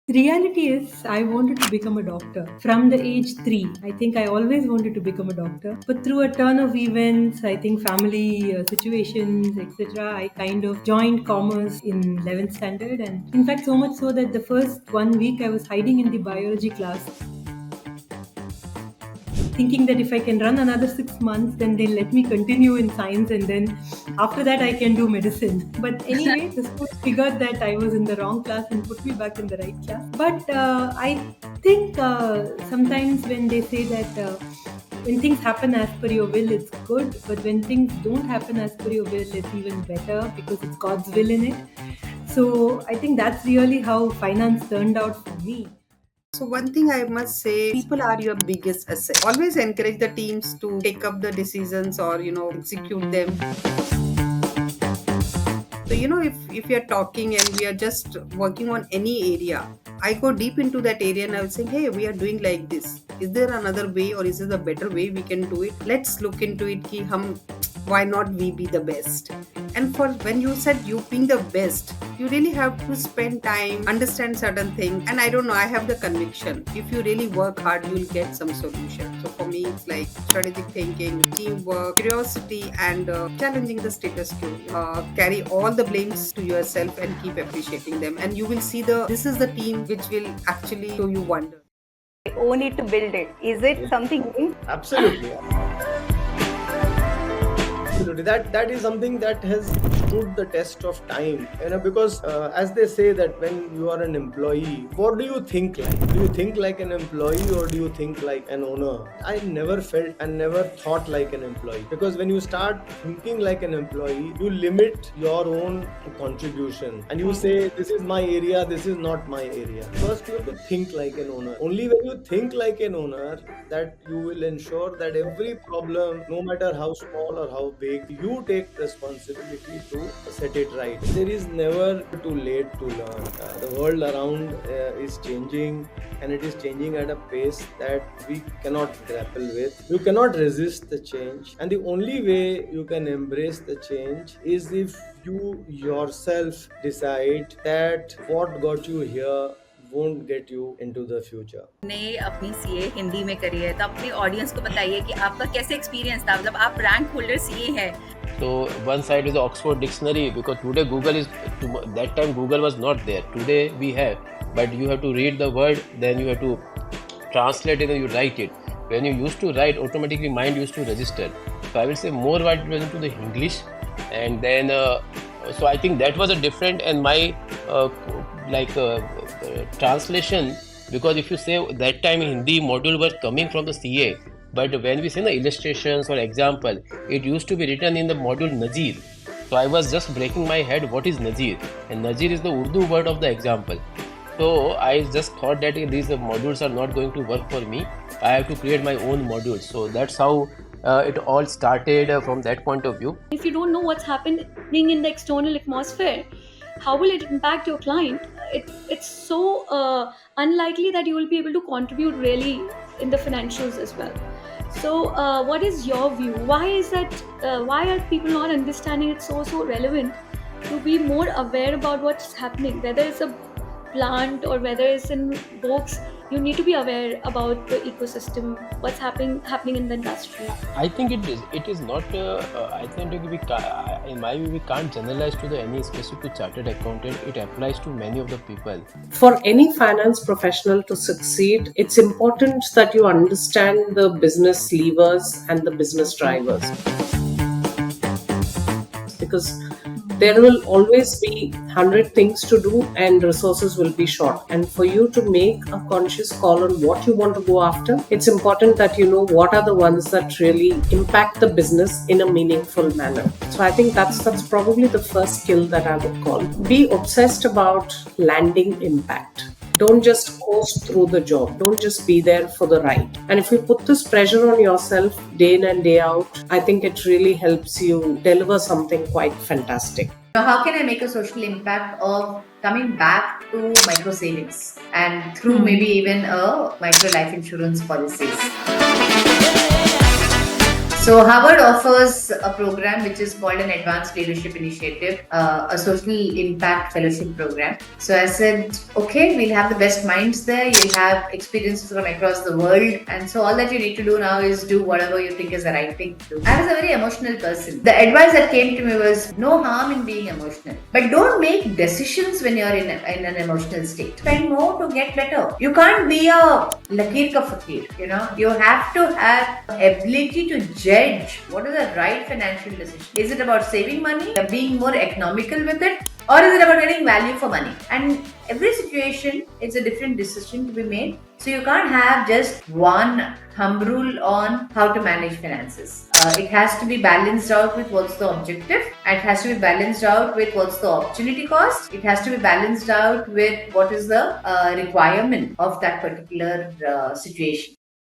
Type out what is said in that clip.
Reality is, I wanted to become a doctor from the age 3. I think I always wanted to become a doctor. But through a turn of events, I think family situations, etc., I kind of joined commerce in 11th standard. And in fact, so much so that the first 1 week I was hiding in the biology class, thinking that if I can run another 6 months, then they'll let me continue in science and then after that I can do medicine. But anyway, the school figured that I was in the wrong class and put me back in the right class. But I think sometimes when they say that when things happen as per your will, it's good, but when things don't happen as per your will, it's even better because it's God's will in it. So I think that's really how finance turned out for me. So one thing I must say, people are your biggest asset. Always encourage the teams to take up the decisions or execute them. So if we are talking and we are just working on any area, I go deep into that area and I will say, hey, we are doing like this. Is there another way or is there a better way we can do it? Let's look into it. Why not we be the best? And for when you said you being the best, you really have to spend time, understand certain things. And I don't know, I have the conviction. If you really work hard, you'll get some solution. So for me, it's like strategic thinking, teamwork, curiosity, and challenging the status quo. Carry all the blames to yourself and keep appreciating them. And you will see this is the team which will actually show you wonder. Own it to build it. Is it something new? Absolutely. Absolutely. That is something that has stood the test of time. Because as they say that when you are an employee, what do you think like? Do you think like an employee or do you think like an owner? I never felt and never thought like an employee, because when you start thinking like an employee, you limit your own contribution and you say, this is my area, this is not my area. First, you have to think like an owner. Only when you think like an owner, that you will ensure that every problem, no matter how small or how big, you take responsibility to set it right. There is never too late to learn. The world around is changing, and it is changing at a pace that we cannot grapple with. You cannot resist the change, and the only way you can embrace the change is if you yourself decide that what got you here won't get you into the future. ने अपनी CA Hindi में करी है, तो अपनी audience को बताइए कि आपका कैसे एक्सपीरियंस था, मतलब आप रैंक होल्डर सीए हैं. So one side is the Oxford Dictionary, because today that time Google was not there. Today we have, but you have to read the word, then you have to translate it and you write it. When you used to write, automatically mind used to register. So I will say more what went into the English, and then so I think that was a different, and my translation, because if you say that time Hindi module was coming from the CA, but when we say the illustrations or example, it used to be written in the module Nazir. So I was just breaking my head, what is Nazir? And Nazir is the Urdu word of the example. So I just thought that these modules are not going to work for me. I have to create my own modules. So that's how it all started from that point of view. If you don't know what's happening in the external atmosphere, how will it impact your client? It's so unlikely that you will be able to contribute really in the financials as well. So what is your view? Why is that? Why are people not understanding it so relevant to be more aware about what's happening, whether it's a plant or whether it's in books? You need to be aware about the ecosystem, what's happening in the industry. I think it is not. I think in my view, we can't generalize to any specific chartered accountant. It applies to many of the people. For any finance professional to succeed, it's important that you understand the business levers and the business drivers, because there will always be 100 things to do and resources will be short. And for you to make a conscious call on what you want to go after, it's important that you know what are the ones that really impact the business in a meaningful manner. So I think that's probably the first skill that I would call. Be obsessed about landing impact. Don't just coast through the job. Don't just be there for the ride. And if you put this pressure on yourself day in and day out, I think it really helps you deliver something quite fantastic. How can I make a social impact of coming back to micro savings and through maybe even a micro life insurance policies? So Harvard offers a program which is called an Advanced Leadership Initiative, a social impact fellowship program. So I said, okay, we'll have the best minds there. You'll have experiences from across the world, and so all that you need to do now is do whatever you think is the right thing to do. I was a very emotional person. The advice that came to me was no harm in being emotional, but don't make decisions when you're in an emotional state. Spend more to get better. You can't be a lakir ka fakir. You have to have ability to judge what is the right financial decision. Is it about saving money, being more economical with it, or is it about getting value for money? And every situation, it's a different decision to be made. So you can't have just one thumb rule on how to manage finances. It has to be balanced out with what's the objective. It has to be balanced out with what's the opportunity cost. It has to be balanced out with what is the requirement of that particular situation.